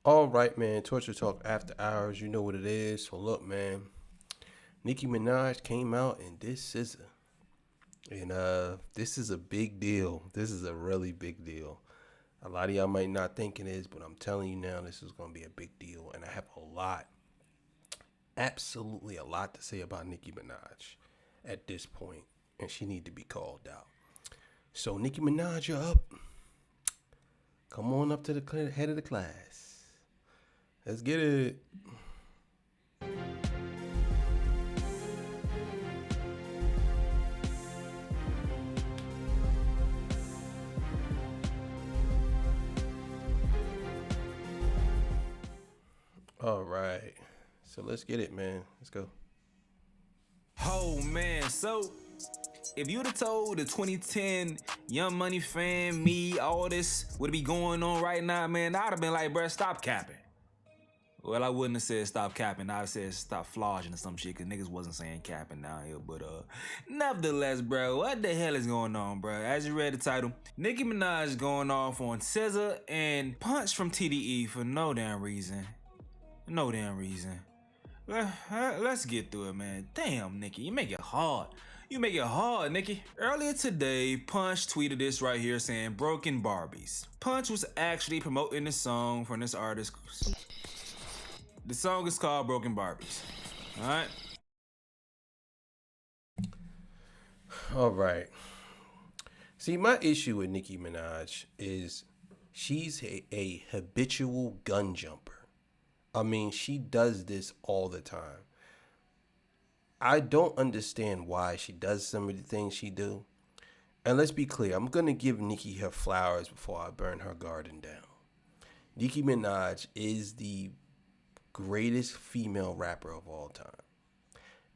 All right, man. Torture Talk After Hours. You know what it is. So look, man. Nicki Minaj came out and this SZA, and this is a big deal. This is a really big deal. A lot of y'all might not think it is, but I'm telling you now, this is gonna be a big deal, and I have a lot, absolutely a lot to say about Nicki Minaj at this point, and she need to be called out. So Nicki Minaj, you're up. Come on up to the head of the class. Let's get it. All right. So let's get it, man. Let's go. Oh man, so if you'd have told the 2010 Young Money fan, me, all this would be going on right now, man, I'd have been like, bruh, stop capping. Well, I wouldn't have said stop capping. I'd have said stop flogging or some shit, cause niggas wasn't saying capping down here. But nevertheless, bro, what the hell is going on, bro? As you read the title, Nicki Minaj going off on Sza and Punch from TDE for no damn reason. No damn reason. Let's get through it, man. Damn, Nicki, you make it hard. You make it hard, Nicki. Earlier today, Punch tweeted this right here saying Broken Barbies. Punch was actually promoting this song from this artist. The song is called Broken Barbies. Alright? All right. See, my issue with Nicki Minaj is she's a habitual gun jumper. I mean, she does this all the time. I don't understand why she does some of the things she do. And let's be clear, I'm going to give Nicki her flowers before I burn her garden down. Nicki Minaj is the greatest female rapper of all time.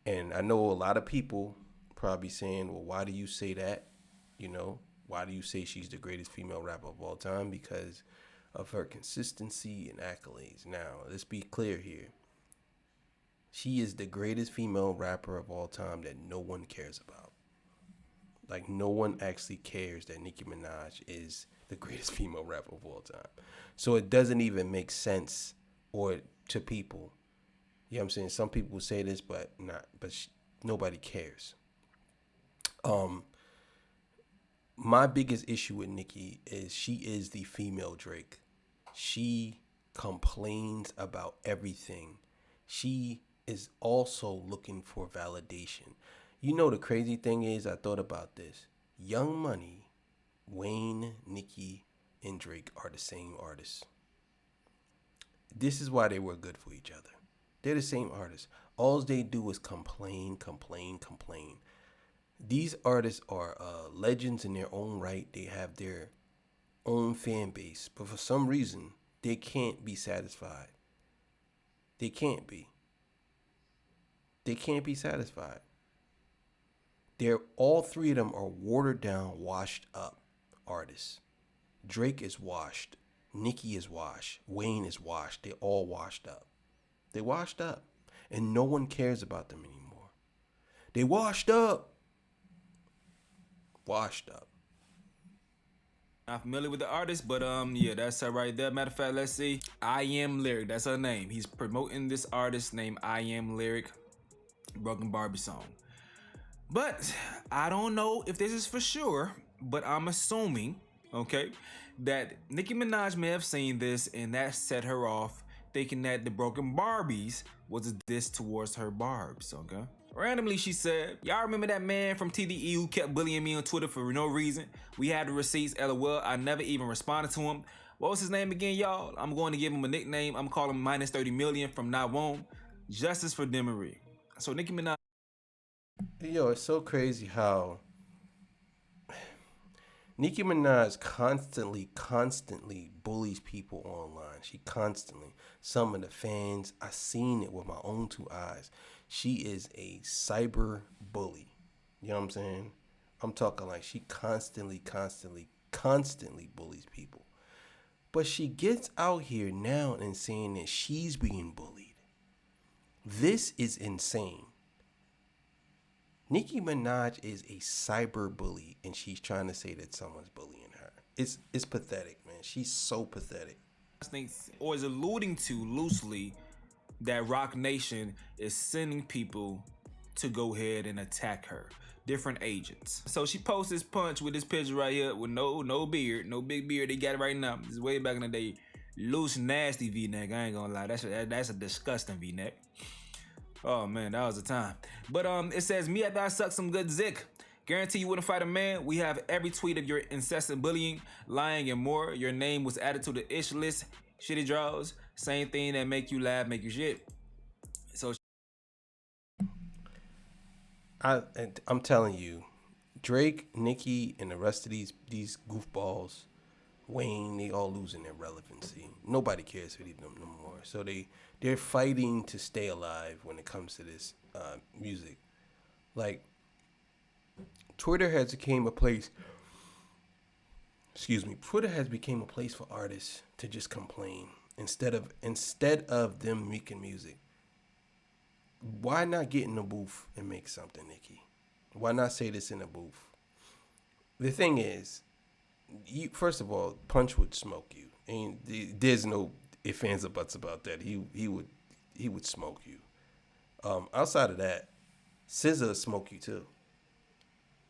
And I know a lot of people probably saying, well, why do you say that? You know, why do you say she's the greatest female rapper of all time? Because of her consistency and accolades. Now, let's be clear here. She is the greatest female rapper of all time that no one cares about. Like, no one actually cares that Nicki Minaj is the greatest female rapper of all time. So it doesn't even make sense or to people. You know what I'm saying? Some people will say this, but nobody cares. My biggest issue with Nicki is she is the female Drake. She complains about everything. She is also looking for validation. You know, the crazy thing is, I thought about this. Young Money, Wayne, Nicki, and Drake are the same artists. This is why they were good for each other. They're the same artists. All they do is complain, complain, complain. These artists are legends in their own right. They have their own fan base, but for some reason, they can't be satisfied. They can't be. They can't be satisfied. They're all three of them are watered down, washed up artists. Drake is washed. Nicki is washed. Wayne is washed. They all washed up. They washed up. And no one cares about them anymore. They washed up. Washed up. Not familiar with the artist, but yeah, that's her right there. Matter of fact, let's see. I Am Lyric, that's her name. He's promoting this artist named I Am Lyric, Broken Barbie song. But I don't know if this is for sure, but I'm assuming, okay, that Nicki Minaj may have seen this and that set her off, thinking that the Broken Barbies was a diss towards her barbs, okay? Randomly, she said, y'all remember that man from TDE who kept bullying me on Twitter for no reason? We had the receipts, LOL. I never even responded to him. What was his name again, y'all? I'm going to give him a nickname. I'm calling him minus 30 million from now on. Justice for Demery. So Nicki Minaj. Yo, it's so crazy how Nicki Minaj constantly bullies people online. She constantly. Some of the fans, I seen it with my own two eyes. She is a cyber bully. You know what I'm saying? I'm talking like she constantly bullies people. But she gets out here now and saying that she's being bullied. This is insane. Nicki Minaj is a cyber bully, and she's trying to say that someone's bullying her. It's pathetic, man. She's so pathetic. thinks, or is alluding to loosely, that Rock Nation is sending people to go ahead and attack her. Different agents. So she posts this punch with this picture right here with no beard, no big beard. They got it right now. This is way back in the day. Loose, nasty V-neck. I ain't gonna lie. That's a disgusting V-neck. Oh man, that was the time. But it says, me after I suck some good zick. Guarantee you wouldn't fight a man. We have every tweet of your incessant bullying, lying, and more. Your name was added to the ish list. Shitty draws. Same thing that make you laugh, make you shit. So I'm telling you, Drake, Nicki, and the rest of these goofballs, Wayne, they all losing their relevancy. Nobody cares for them no more. So they're fighting to stay alive when it comes to this music. Like, Twitter has became a place. Twitter has become a place for artists to just complain instead of them making music. Why not get in the booth and make something, Nicki? Why not say this in the booth? The thing is, first of all, Punch would smoke you, and there's no ifs, ands, or buts about that. He would smoke you. Outside of that, SZA would smoke you too.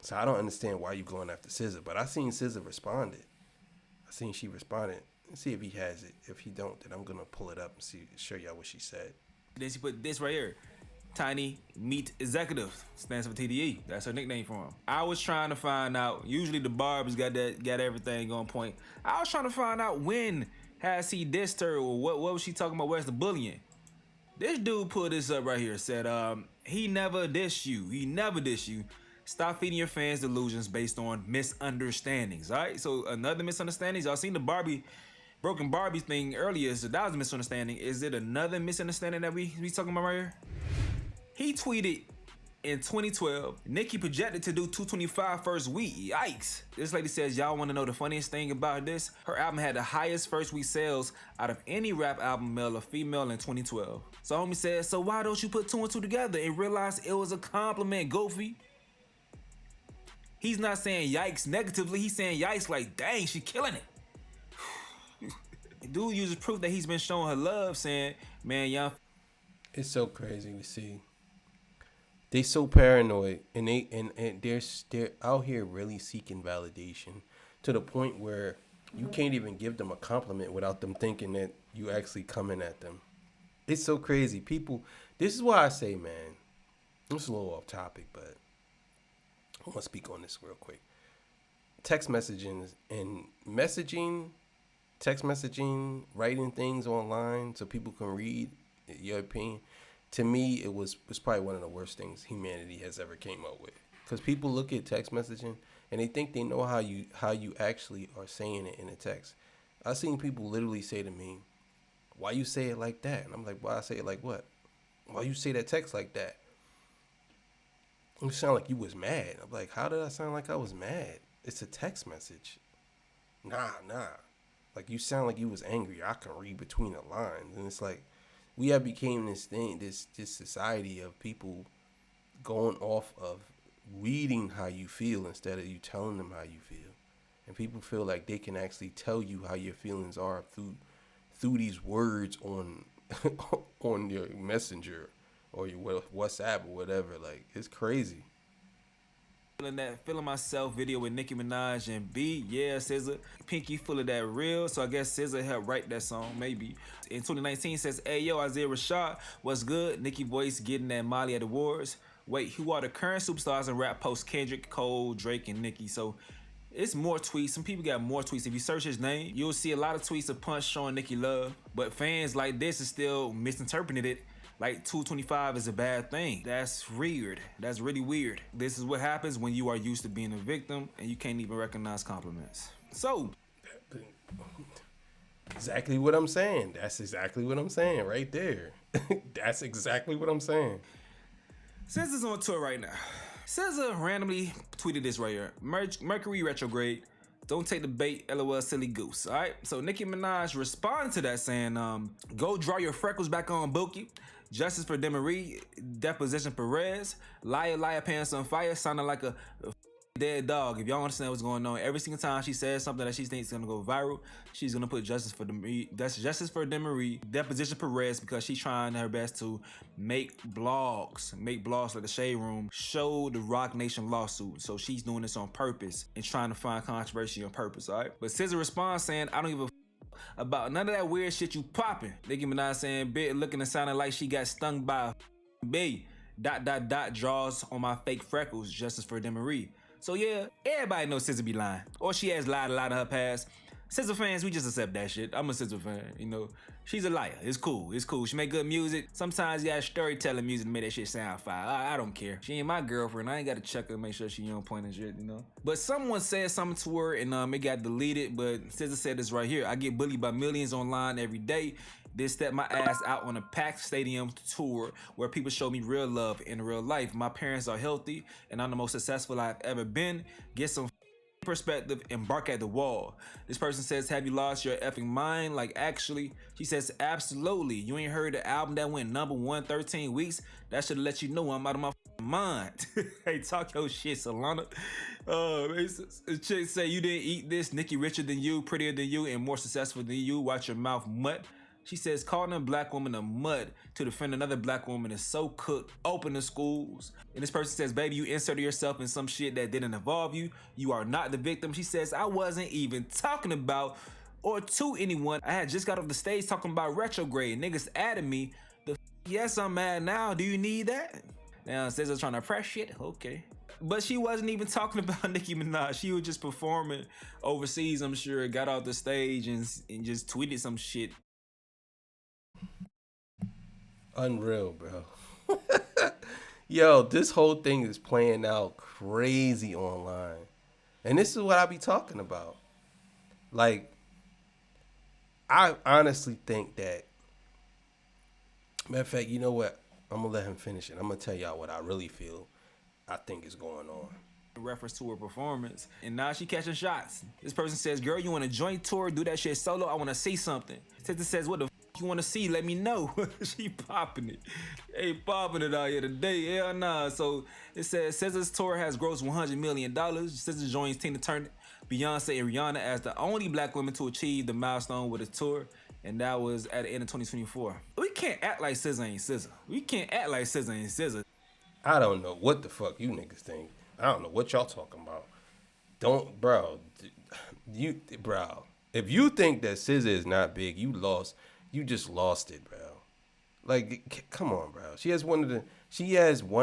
So I don't understand why you going after SZA, but I seen SZA responded. She responded. Let's see if he has it. If he don't, then I'm gonna pull it up and show y'all what she said. Then she put this right here. Tiny Meat Executive, stands for TDE. That's her nickname for him. I was trying to find out. Usually the Barb's got everything on point. I was trying to find out when has he dissed her, or what was she talking about? Where's the bullying? This dude put this up right here. Said he never dissed you. He never dissed you. Stop feeding your fans delusions based on misunderstandings. All right. So another misunderstanding. Y'all seen the Broken Barbie thing earlier, so that was a misunderstanding. Is it another misunderstanding that we talking about right here? He tweeted in 2012, Nicki projected to do 225 first week. Yikes. This lady says, y'all want to know the funniest thing about this? Her album had the highest first week sales out of any rap album, male or female, in 2012. So homie says, so why don't you put two and two together and realize it was a compliment, Goofy? He's not saying yikes negatively. He's saying yikes like, dang, she killing it. Dude uses proof that he's been showing her love, saying, man, y'all. It's so crazy to see. They so paranoid, and they're out here really seeking validation to the point where you can't even give them a compliment without them thinking that you actually coming at them. It's so crazy. People, this is why I say, man, it's a little off topic, but I want to speak on this real quick. Text messaging, writing things online so people can read your opinion. To me, it was probably one of the worst things humanity has ever came up with. Because people look at text messaging and they think they know how you actually are saying it in a text. I've seen people literally say to me, "Why you say it like that?" And I'm like, "Why I say it like what? Why you say that text like that? You sound like you was mad." I'm like, "How did I sound like I was mad? It's a text message." Nah. Like, you sound like you was angry. I can read between the lines. And it's like, we have became this thing, this society of people going off of reading how you feel instead of you telling them how you feel. And people feel like they can actually tell you how your feelings are through these words on on your messenger or your WhatsApp or whatever. Like, it's crazy. Feeling Myself video with Nicki Minaj and B, yeah, SZA. Pinky full of that real, so I guess SZA helped write that song, maybe. In 2019 says, hey yo, Isaiah Rashad, what's good? Nicki voice getting that Molly at the awards. Wait, who are the current superstars in rap post Kendrick, Cole, Drake, and Nicki? So it's more tweets. Some people got more tweets. If you search his name, you'll see a lot of tweets of Punch showing Nicki love. But fans like this is still misinterpreting it. Like 225 is a bad thing. That's weird. That's really weird. This is what happens when you are used to being a victim and you can't even recognize compliments. So, exactly what I'm saying. That's exactly what I'm saying right there. That's exactly what I'm saying. SZA's on tour right now. SZA randomly tweeted this right here. Mercury retrograde. Don't take the bait, LOL, silly goose. All right. So Nicki Minaj responded to that saying, go draw your freckles back on, Bookie. Justice for Demarie, Deposition Perez, Liar, pants on fire, sounding like a dead dog. If y'all understand what's going on, every single time she says something that she thinks is gonna go viral, she's gonna put justice for Demery, deposition Perez, because she's trying her best to make blogs like the Shade Room show the Rock Nation lawsuit. So she's doing this on purpose and trying to find controversy on purpose, all right? But SZA responds saying, I don't give a about none of that weird shit you popping. Nicki Minaj saying, bit looking and sounding like she got stung by a bee. ... draws on my fake freckles, justice for Demery. So yeah, everybody knows SZA be lying. Or she has lied a lot in her past. SZA fans, we just accept that shit. I'm a SZA fan, you know. She's a liar. It's cool. She make good music. Sometimes you got storytelling music to make that shit sound fire. I don't care. She ain't my girlfriend. I ain't got to check her and make sure she on point and shit, you know. But someone said something to her and it got deleted. But SZA said this right here. I get bullied by millions online every day. This stepped my ass out on a packed stadium tour where people show me real love in real life. My parents are healthy and I'm the most successful I've ever been. Get some perspective and bark at the wall. This person says, have you lost your effing mind? Like, actually, she says, absolutely. You ain't heard the album that went #1 13 weeks? That should let you know I'm out of my mind. Hey, talk your shit, Solana. Chick say, you didn't eat this. Nicki richer than you, prettier than you, and more successful than you. Watch your mouth mutt. She says, calling a black woman a mud to defend another black woman is so cooked. Open the schools. And this person says, baby, you inserted yourself in some shit that didn't involve you. You are not the victim. She says, I wasn't even talking about or to anyone. I had just got off the stage talking about retrograde. Niggas added me. Yes, I'm mad now. Do you need that? Now, SZA trying to press shit? Okay. But she wasn't even talking about Nicki Minaj. She was just performing overseas, I'm sure. Got off the stage and just tweeted some shit. Unreal, bro. Yo, this whole thing is playing out crazy online. And this is what I be talking about. Like, I honestly think that, matter of fact, you know what? I'm going to let him finish it. I'm going to tell y'all what I really feel I think is going on. Reference to her performance, and now she catching shots. This person says, girl, you want a joint tour? Do that shit solo? I want to see something. Sister says, what the you want to see? Let me know. She popping it. Hey, popping it out here today. Hell nah. So it says, SZA's tour has grossed $100 million. SZA joins Tina Turner, Beyonce, and Rihanna as the only black women to achieve the milestone with a tour. And that was at the end of 2024. We can't act like SZA ain't SZA. We can't act like SZA ain't SZA. I don't know what the fuck you niggas think. I don't know what y'all talking about. Bro. If you think that SZA is not big, you just lost it, bro. Like, come on, bro. She has one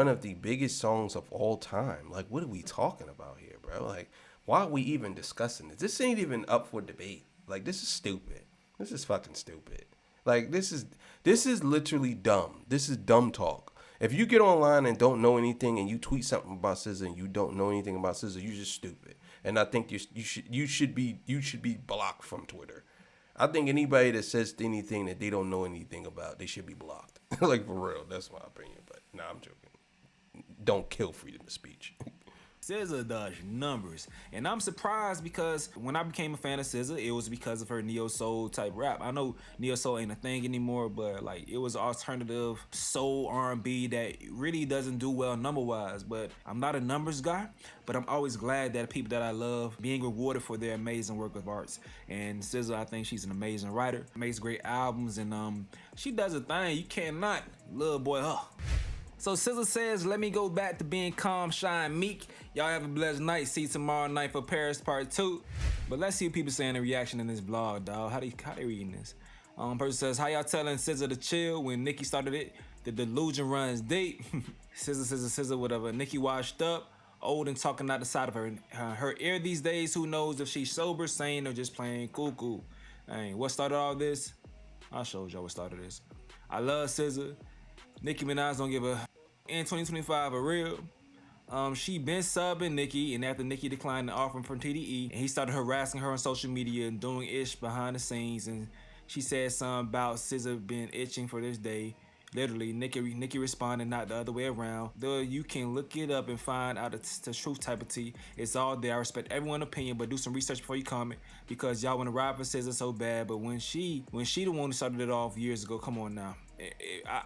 of the biggest songs of all time. Like, what are we talking about here, bro? Like, why are we even discussing this? This ain't even up for debate. Like, this is stupid. This is fucking stupid. Like, this is literally dumb. This is dumb talk. If you get online and don't know anything and you tweet something about SZA and you don't know anything about SZA, you're just stupid. And I think you should be blocked from Twitter. I think anybody that says anything that they don't know anything about, they should be blocked. Like, for real. That's my opinion. But nah, I'm joking. Don't kill freedom of speech. SZA does numbers, and I'm surprised because when I became a fan of SZA, it was because of her neo soul type rap. I know neo soul ain't a thing anymore, but like it was alternative soul R&B that really doesn't do well number wise. But I'm not a numbers guy, but I'm always glad that people that I love being rewarded for their amazing work of arts. And SZA, I think she's an amazing writer, makes great albums, and she does a thing you cannot, little boy, huh? So SZA says, let me go back to being calm, shy, and meek. Y'all have a blessed night. See you tomorrow night for Paris Part 2. But let's see what people saying in reaction in this blog, dog. How they reading this? Person says, how y'all telling SZA to chill when Nicki started it? The delusion runs deep. SZA, whatever. Nicki washed up, old and talking out the side of her ear these days. Who knows if she's sober, sane, or just playing cuckoo. Hey, what started all this? I showed y'all what started this. I love SZA. Nicki Minaj don't give a in 2025 a real. She been subbing Nicki, and after Nicki declined the offering from TDE, and he started harassing her on social media and doing ish behind the scenes, and she said something about SZA being itching for this day. Literally, Nicki responded, not the other way around. Though you can look it up and find out the truth type of tea. It's all there. I respect everyone's opinion, but do some research before you comment, because y'all want to ride for SZA so bad. But when she the one who started it off years ago, come on now.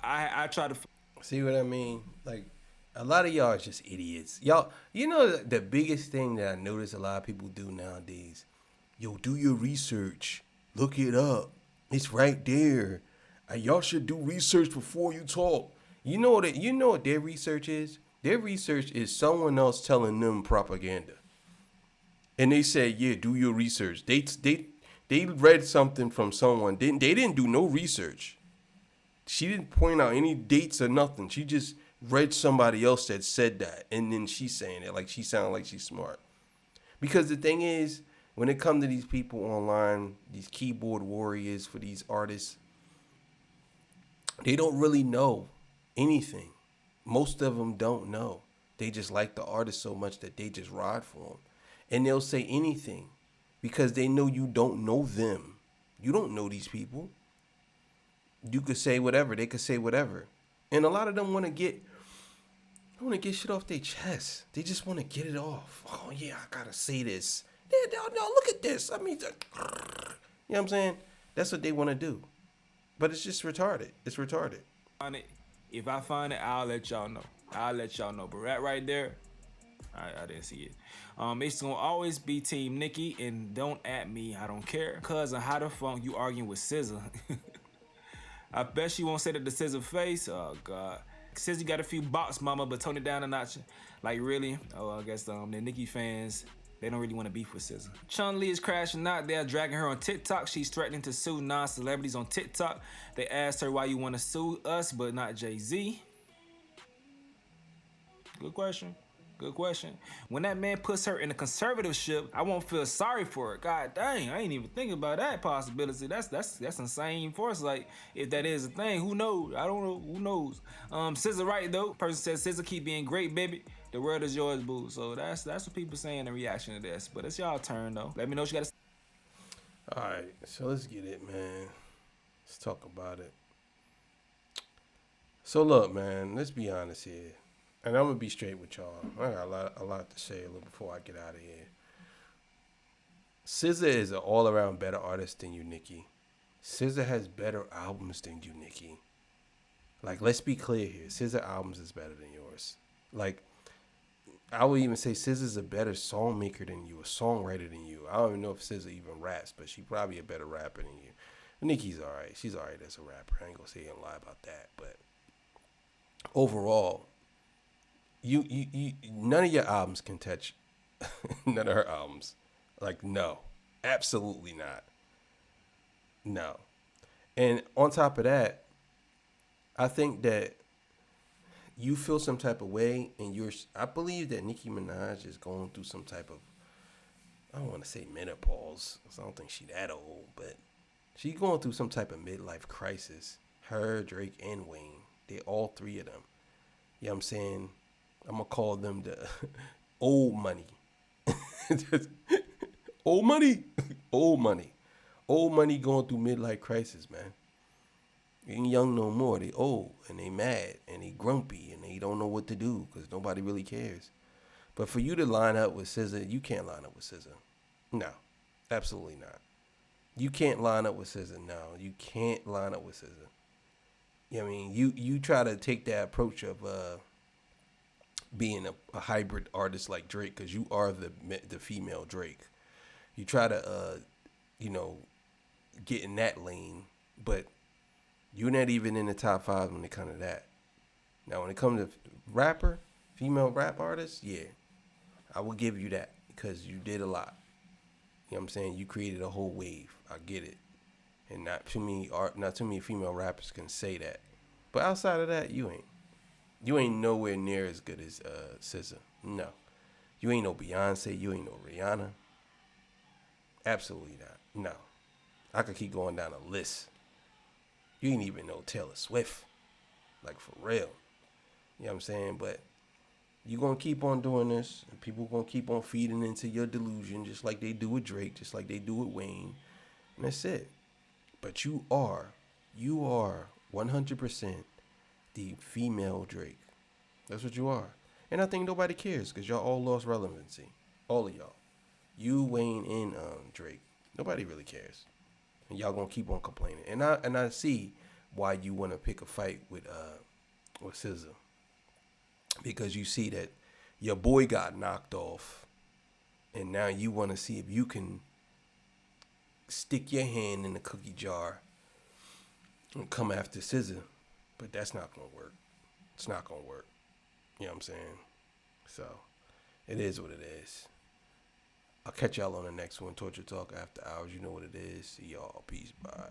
I try to see what I mean. Like, A lot of y'all are just idiots. Y'all, you know the biggest thing that I notice a lot of people do nowadays? Yo, do your research. Look it up. It's right there. Y'all should do research before you talk. You know what their research is? Their research is someone else telling them propaganda. And they say, yeah, do your research. They read something from someone. They didn't do no research. She didn't point out any dates or nothing. She just read somebody else that said that, and then she's saying it like she sounds like she's smart. Because the thing is, when it comes to these people online, these keyboard warriors for these artists, they don't really know anything. Most of them don't know. They just like the artist so much that they just ride for them. And they'll say anything because they know you don't know them. You don't know these people. You could say whatever. They could say whatever. And a lot of them want to get shit off their chest. They just want to get it off. Oh, yeah, I got to say this. No, look at this. I mean, you know what I'm saying? That's what they want to do. But it's just retarded. It's retarded. If I find it, I'll let y'all know. But right there, I didn't see it. It's gonna always be Team Nicki, and don't at me. I don't care. Cause of how the funk you arguing with SZA. I bet she won't say that to SZA face. Oh God. SZA got a few bops, mama, but tone it down a notch. Like really? Oh, I guess the Nicki fans, they don't really want to beef with SZA. Chun-Li is crashing out there, dragging her on TikTok. She's threatening to sue non-celebrities on TikTok. They asked her why you want to sue us, but not Jay-Z. Good question. When that man puts her in a conservatorship, I won't feel sorry for her. God dang, I ain't even thinking about that possibility. That's insane for us. Like, if that is a thing, who knows? I don't know. Who knows? SZA right though. Person says SZA keep being great, baby. The world is yours, boo. So that's what people saying in reaction to this. But it's y'all turn though. Let me know what you got to say. All right, so let's get it, man. Let's talk about it. So look, man, let's be honest here. And I'm going to be straight with y'all. I got a lot to say a little before I get out of here. SZA is an all-around better artist than you, Nicki. SZA has better albums than you, Nicki. Like, let's be clear here. SZA albums is better than yours. Like, I would even say SZA's a better song maker than you, a songwriter than you. I don't even know if SZA even raps, but she's probably a better rapper than you. Nicki's all right. She's all right as a rapper. I ain't going to say and lie about that. But overall, you none of your albums can touch none of her albums. Like, no, absolutely not. No. And on top of that, I think that you feel some type of way, and I believe that Nicki Minaj is going through some type of, I don't want to say menopause, I don't think she's that old, but she's going through some type of midlife crisis. Her, Drake, and Wayne, they all three of them. You know what I'm saying? I'm going to call them the old money. Old money. Old money. Old money going through midlife crisis, man. They ain't young no more. They old, and they mad, and they grumpy, and they don't know what to do because nobody really cares. But for you to line up with SZA, you can't line up with SZA. No, absolutely not. You can't line up with SZA. No, you can't line up with SZA. You know what I mean? You try to take that approach of being a hybrid artist like Drake, because you are the female Drake. You try to get in that lane, but you're not even in the top 5 when it comes to that. Now, when it comes to female rap artists, yeah, I will give you that because you did a lot. You know what I'm saying? You created a whole wave. I get it. And not too many female rappers can say that. But outside of that, you ain't. You ain't nowhere near as good as SZA. No. You ain't no Beyonce. You ain't no Rihanna. Absolutely not. No. I could keep going down a list. You ain't even no Taylor Swift. Like, for real. You know what I'm saying? But you're going to keep on doing this. And people going to keep on feeding into your delusion just like they do with Drake, just like they do with Wayne. And that's it. But you are 100% the female Drake. That's what you are. And I think nobody cares because y'all all lost relevancy. All of y'all. You, Wayne, and Drake. Nobody really cares. And y'all gonna keep on complaining. And I see why you want to pick a fight with SZA. because you see that your boy got knocked off, and now you want to see if you can stick your hand in the cookie jar and come after SZA, but that's not gonna work. It's not gonna work. You know what I'm saying? So it is what it is. I'll catch y'all on the next one. Torture Talk After Hours. You know what it is. See y'all. Peace. Bye.